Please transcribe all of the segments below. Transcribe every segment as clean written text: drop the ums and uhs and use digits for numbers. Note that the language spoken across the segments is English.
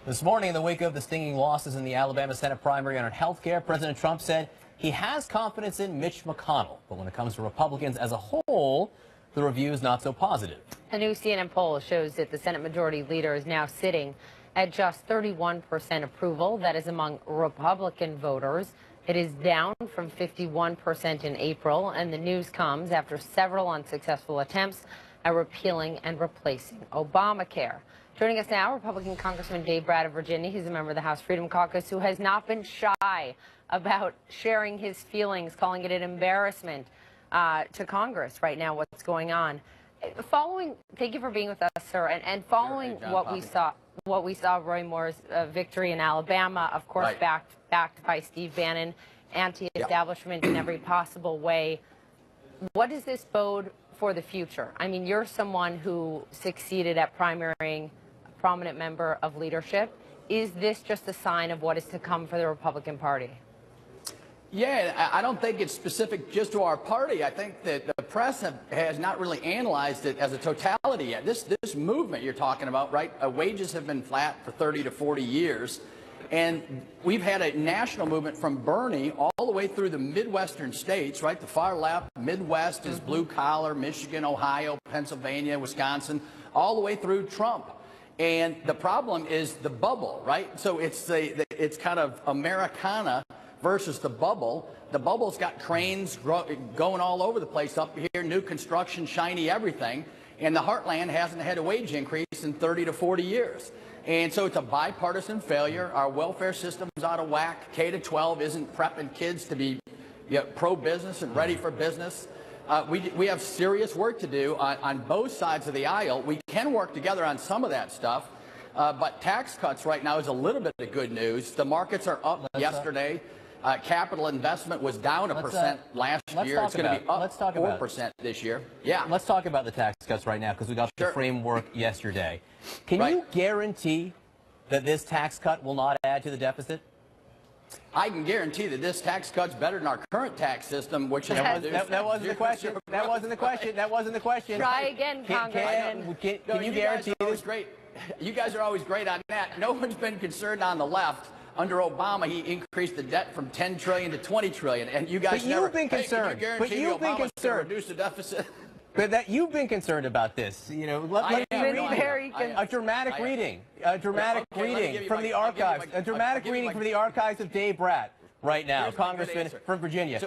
This morning, in the wake of the stinging losses in the Alabama Senate primary on health care, President Trump said he has confidence in Mitch McConnell. But when it comes to Republicans as a whole, the review is not so positive. A new CNN poll shows that the Senate Majority Leader is now sitting at just 31% approval. That is among Republican voters. It is down from 51% in April, and the news comes after several unsuccessful attempts at repealing and replacing Obamacare. Joining us now, Republican Congressman Dave Brat of Virginia. He's a member of the House Freedom Caucus who has not been shy about sharing his feelings, calling it an embarrassment to Congress right now, what's going on. Thank you for being with us, sir, and following what we saw Roy Moore's victory in Alabama, of course, backed by Steve Bannon, anti-establishment in every possible way. What does this bode for the future? I mean, you're someone who succeeded at primarying a prominent member of leadership. Is this just a sign of what is to come for the Republican Party? Yeah, I don't think it's specific just to our party. I think that the press has not really analyzed it as a totality yet. This movement you're talking about, right? Wages have been flat for 30 to 40 years. And we've had a national movement from Bernie all the way through the Midwestern states, right? The far left, Midwest is blue collar, Michigan, Ohio, Pennsylvania, Wisconsin, all the way through Trump. And the problem is the bubble, right? So it's kind of Americana versus the bubble. The bubble's got cranes going all over the place up here, new construction, shiny everything. And the heartland hasn't had a wage increase in 30 to 40 years. And so it's a bipartisan failure. Our welfare system's out of whack. K-12 isn't prepping kids to be pro-business and ready for business. We have serious work to do on both sides of the aisle. We can work together on some of that stuff, but tax cuts right now is a little bit of good news. The markets are up yesterday. Capital investment was down 1% last year. It's going to be up 4% this year. Yeah. Let's talk about the tax cuts right now because we got the framework yesterday. Can you guarantee that this tax cut will not add to the deficit? I can guarantee that this tax cut's better than our current tax system, which is that wasn't the question. That wasn't the question. That wasn't the question. Try again, Congressman. Can you guarantee this? Great. You guys are always great on that. No one's been concerned on the left. Under Obama, he increased the debt from $10 trillion to $20 trillion, and you guys never. You've been concerned. Hey, can you guarantee Obama's going to reduce the deficit? But you've been concerned about this. You know, let me read a dramatic reading, from the archives, a dramatic reading from the archives of Dave Brat right now, Congressman from Virginia.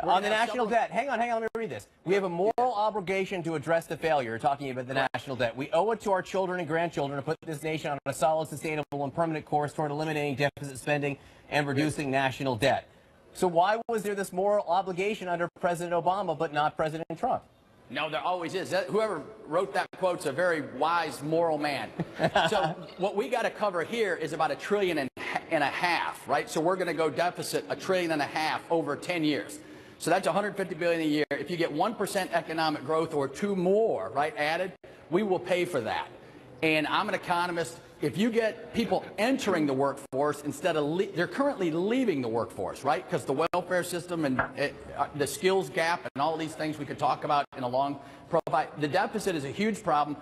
On the national debt, hang on, let me read this. We have a moral obligation to address the failure, talking about the national debt. We owe it to our children and grandchildren to put this nation on a solid, sustainable, and permanent course toward eliminating deficit spending and reducing national debt. So why was there this moral obligation under President Obama but not President Trump? No, there always is. Whoever wrote that quote's a very wise, moral man. So what we got to cover here is about $1.5 trillion, right? So we're going to go deficit $1.5 trillion over 10 years. So that's $150 billion a year. If you get 1% economic growth or 2 more, right, added, we will pay for that. And I'm an economist. If you get people entering the workforce instead of they're currently leaving the workforce, right? Because the welfare system and the skills gap and all these things we could talk about in a long profile. The deficit is a huge problem.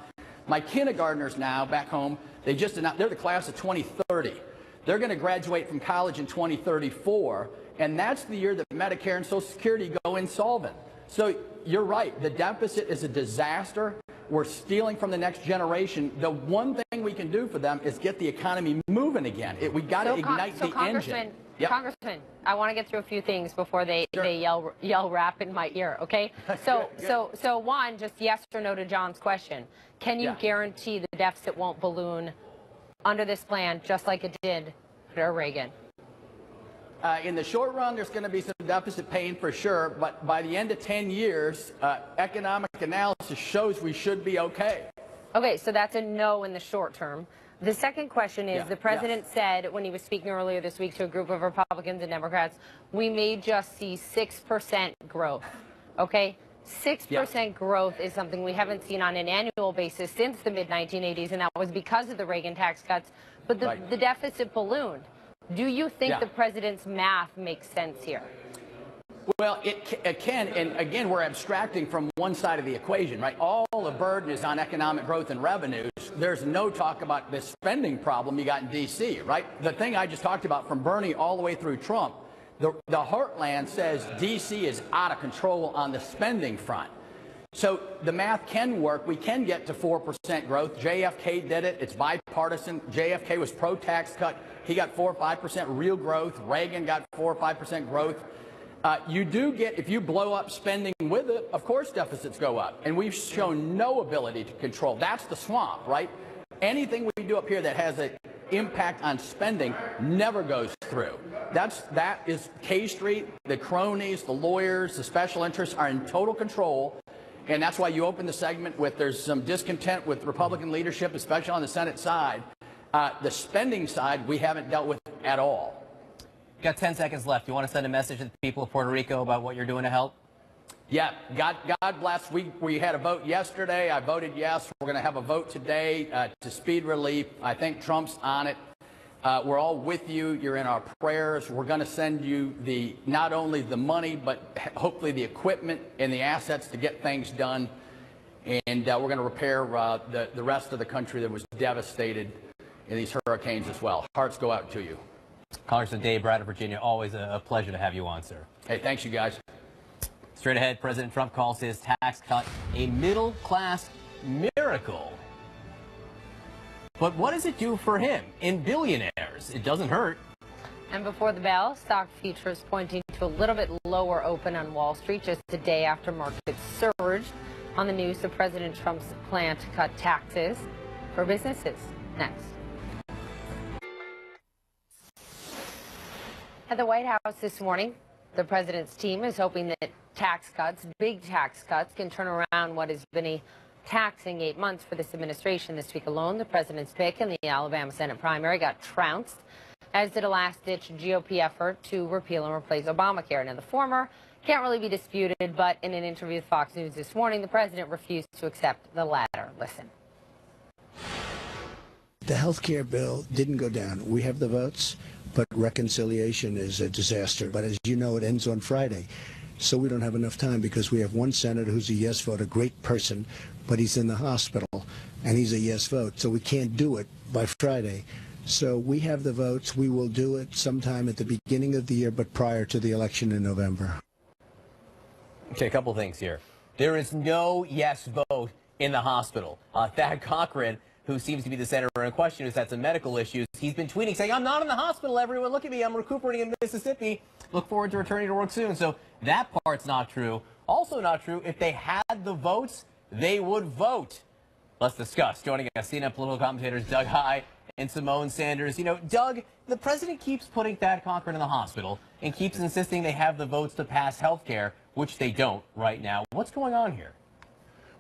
My kindergartners now back home, they just announced they're the class of 2030. They're going to graduate from college in 2034, and that's the year that Medicare and Social Security go insolvent. So you're right. The deficit is a disaster. We're stealing from the next generation. The one thing we can do for them is get the economy moving again. We got to ignite the engine. Congressman, I want to get through a few things before they yell rap in my ear, okay? So one, just yes or no to John's question. Can you guarantee the deficit won't balloon under this plan just like it did under Reagan? In the short run, there's going to be some deficit pain for sure, but by the end of 10 years, economic analysis shows we should be okay. Okay, so that's a no in the short term. The second question is, the president said when he was speaking earlier this week to a group of Republicans and Democrats, we may just see 6% growth, okay? 6% growth is something we haven't seen on an annual basis since the mid-1980s, and that was because of the Reagan tax cuts, but the deficit ballooned. Do you think the president's math makes sense here? Well, it can, and again, we're abstracting from one side of the equation, right? All the burden is on economic growth and revenues. There's no talk about the spending problem you got in D.C., right? The thing I just talked about from Bernie all the way through Trump, the heartland says D.C. is out of control on the spending front. So the math can work. We can get to 4% growth. JFK did it. It's bipartisan. JFK was pro-tax cut. He got 4 or 5% real growth. Reagan got 4 or 5% growth. You do get, if you blow up spending with it, of course deficits go up. And we've shown no ability to control. That's the swamp, right? Anything we do up here that has an impact on spending never goes through. That is K Street, the cronies, the lawyers, the special interests are in total control. And that's why you open the segment with there's some discontent with Republican leadership, especially on the Senate side. The spending side, we haven't dealt with at all. Got 10 seconds left. You want to send a message to the people of Puerto Rico about what you're doing to help? Yeah, God bless. We had a vote yesterday. I voted yes. We're going to have a vote today to speed relief. I think Trump's on it. We're all with you. You're in our prayers. We're going to send you not only the money, but hopefully the equipment and the assets to get things done. And we're going to repair the rest of the country that was devastated in these hurricanes as well. Hearts go out to you. Congressman Dave Brat of Virginia, always a pleasure to have you on, sir. Hey, thanks, you guys. Straight ahead, President Trump calls his tax cut a middle-class miracle. But what does it do for him in billionaires? It doesn't hurt. And before the bell, stock futures pointing to a little bit lower open on Wall Street just a day after markets surged on the news of President Trump's plan to cut taxes for businesses. Next. At the White House this morning, the president's team is hoping that tax cuts, big tax cuts, can turn around what has been a taxing 8 months for this administration. This week alone, the president's pick in the Alabama Senate primary got trounced, as did a last-ditch GOP effort to repeal and replace Obamacare. Now, the former can't really be disputed, but in an interview with Fox News this morning, the president refused to accept the latter. Listen. The health care bill didn't go down. We have the votes, but reconciliation is a disaster. But as you know, it ends on Friday. So we don't have enough time because we have one senator who's a yes vote, a great person, but he's in the hospital, and he's a yes vote. So we can't do it by Friday. So we have the votes. We will do it sometime at the beginning of the year, but prior to the election in November. Okay, a couple things here. There is no yes vote in the hospital. Thad Cochran, who seems to be the senator in question, who's had some medical issues, he's been tweeting saying, "I'm not in the hospital, everyone. Look at me. I'm recuperating in Mississippi. Look forward to returning to work soon." So that part's not true. Also not true, if they had the votes, they would vote. Let's discuss. Joining us, CNN political commentators Doug Heye and Simone Sanders. You know, Doug, the president keeps putting Thad Cochran in the hospital and keeps insisting they have the votes to pass health care, which they don't right now. What's going on here?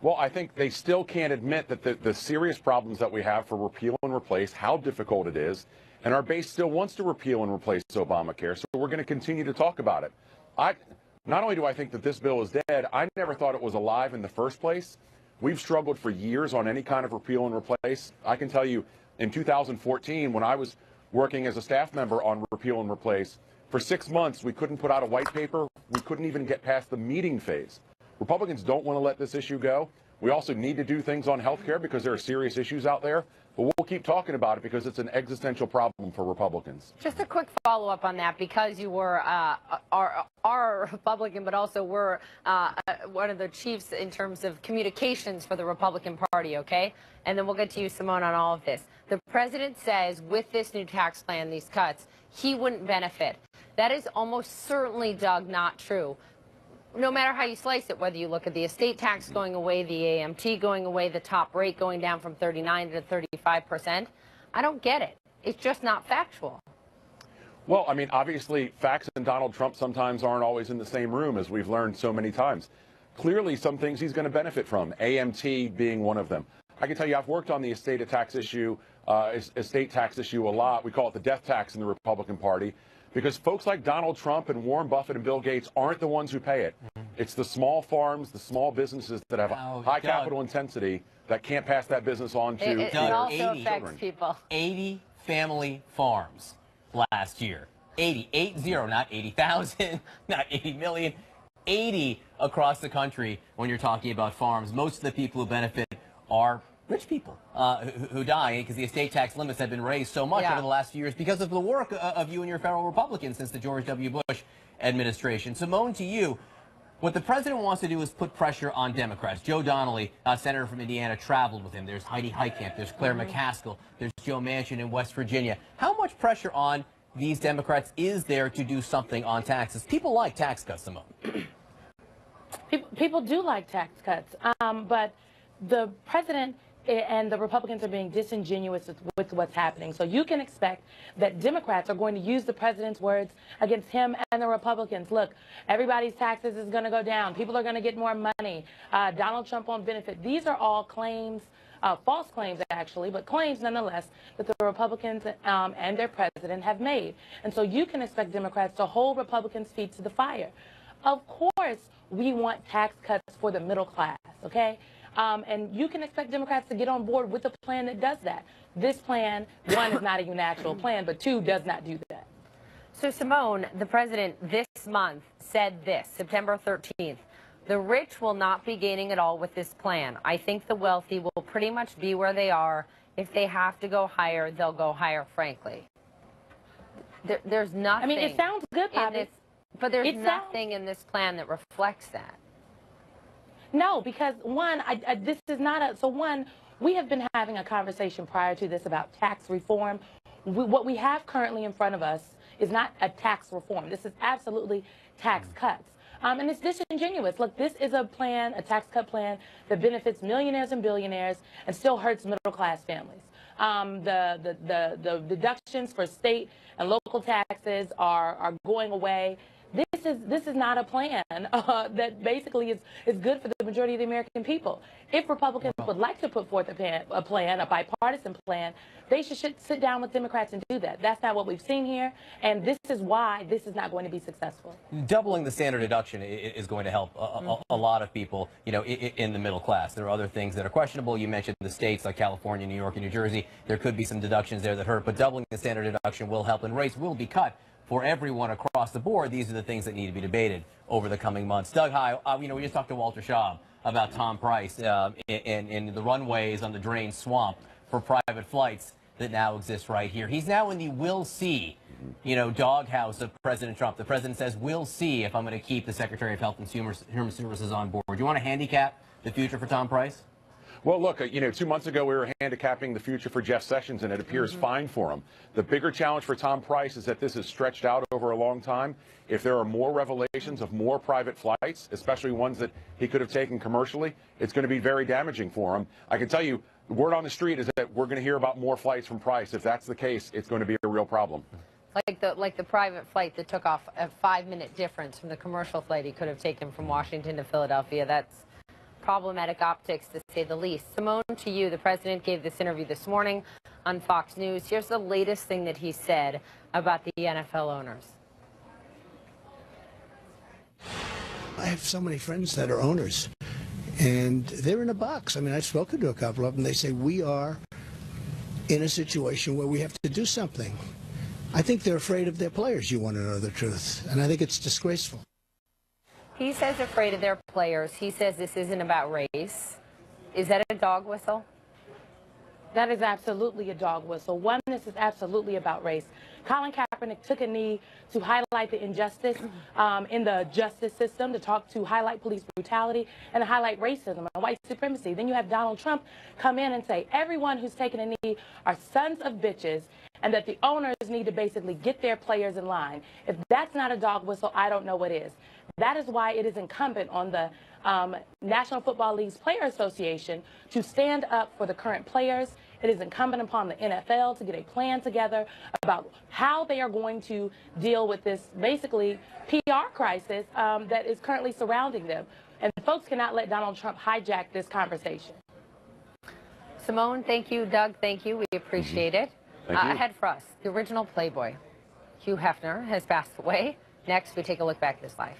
Well, I think they still can't admit that the serious problems that we have for repeal and replace, how difficult it is, and our base still wants to repeal and replace Obamacare, so we're going to continue to talk about it. Not only do I think that this bill is dead, I never thought it was alive in the first place. We've struggled for years on any kind of repeal and replace. I can tell you, in 2014, when I was working as a staff member on repeal and replace, for 6 months we couldn't put out a white paper. We couldn't even get past the meeting phase. Republicans don't want to let this issue go. We also need to do things on health care because there are serious issues out there. But we'll keep talking about it because it's an existential problem for Republicans. Just a quick follow-up on that, because you were our Republican, but also were one of the chiefs in terms of communications for the Republican Party, okay? And then we'll get to you, Simone, on all of this. The president says with this new tax plan, these cuts, he wouldn't benefit. That is almost certainly, Doug, not true. No matter how you slice it, whether you look at the estate tax going away, the AMT going away, the top rate going down from 39 to 35%, I don't get it. It's just not factual. Well, I mean, obviously, facts and Donald Trump sometimes aren't always in the same room, as we've learned so many times. Clearly, some things he's going to benefit from, AMT being one of them. I can tell you, I've worked on the estate tax issue a lot. We call it the death tax in the Republican Party, because folks like Donald Trump and Warren Buffett and Bill Gates aren't the ones who pay it. It's the small farms, the small businesses that have high capital intensity that can't pass that business on to it also affects people. 80 family farms last year. 80, not 80,000, not 80 million, 80 across the country when you're talking about farms. Most of the people who benefit are rich people who die because the estate tax limits have been raised so much over the last few years because of the work of you and your fellow Republicans since the George W. Bush administration. Simone, to you, what the president wants to do is put pressure on Democrats. Joe Donnelly, senator from Indiana, traveled with him. There's Heidi Heitkamp, there's Claire McCaskill, there's Joe Manchin in West Virginia. How much pressure on these Democrats is there to do something on taxes? People like tax cuts, Simone. People do like tax cuts, but the president and the Republicans are being disingenuous with what's happening. So you can expect that Democrats are going to use the president's words against him and the Republicans. Look, everybody's taxes is going to go down. People are going to get more money. Donald Trump won't benefit. These are all claims, false claims actually, but claims nonetheless that the Republicans and their president have made. And so you can expect Democrats to hold Republicans' feet to the fire. Of course, we want tax cuts for the middle class, okay? And you can expect Democrats to get on board with a plan that does that. This plan, one, is not even an actual plan, but two, does not do that. So, Simone, the president this month said this, September 13th, the rich will not be gaining at all with this plan. I think the wealthy will pretty much be where they are. If they have to go higher, they'll go higher, frankly. There's nothing. I mean, it sounds good, Bobby. But there's nothing in this plan that reflects that. No, because one, this is not a, so one, we have been having a conversation prior to this about tax reform. What we have currently in front of us is not a tax reform. This is absolutely tax cuts. And it's disingenuous. Look, this is a plan, a tax cut plan that benefits millionaires and billionaires and still hurts middle class families. The deductions for state and local taxes are going away. This is not a plan that basically is good for the majority of the American people. If Republicans would like to put forth a plan, a bipartisan plan, they should sit down with Democrats and do that. That's not what we've seen here, and this is why this is not going to be successful. Doubling the standard deduction is going to help a lot of people, you know, in the middle class. There are other things that are questionable. You mentioned the states like California, New York, and New Jersey. There could be some deductions there that hurt, but doubling the standard deduction will help, and rates will be cut for everyone across the board. These are the things that need to be debated over the coming months. Doug High, we just talked to Walter Schaub about Tom Price in the runways on the drained swamp for private flights that now exist right here. He's now in the we'll see, doghouse of President Trump. The president says, we'll see if I'm going to keep the Secretary of Health and Human Services on board. Do you want to handicap the future for Tom Price? Well, look, 2 months ago we were handicapping the future for Jeff Sessions, and it appears fine for him. The bigger challenge for Tom Price is that this is stretched out over a long time. If there are more revelations of more private flights, especially ones that he could have taken commercially, it's going to be very damaging for him. I can tell you, the word on the street is that we're going to hear about more flights from Price. If that's the case, it's going to be a real problem. Like the private flight that took off a 5-minute difference from the commercial flight he could have taken from Washington to Philadelphia. That's problematic optics, to say the least. Simone, to you, the president gave this interview this morning on Fox News. Here's the latest thing that he said about the NFL owners. I have so many friends that are owners, and they're in a box. I mean, I've spoken to a couple of them. They say, we are in a situation where we have to do something. I think they're afraid of their players, you want to know the truth, and I think it's disgraceful. He says afraid of their players. He says this isn't about race. Is that a dog whistle? That is absolutely a dog whistle. One, this is absolutely about race. Colin Kaepernick took a knee to highlight the injustice in the justice system, to highlight police brutality, and to highlight racism and white supremacy. Then you have Donald Trump come in and say everyone who's taken a knee are sons of bitches, and that the owners need to basically get their players in line. If that's not a dog whistle, I don't know what is. That is why it is incumbent on the National Football League's Player Association to stand up for the current players. It is incumbent upon the NFL to get a plan together about how they are going to deal with this basically PR crisis that is currently surrounding them. And folks cannot let Donald Trump hijack this conversation. Simone, thank you. Doug, thank you. We appreciate it. Ahead for us, the original Playboy, Hugh Hefner, has passed away. Next, we take a look back at his life.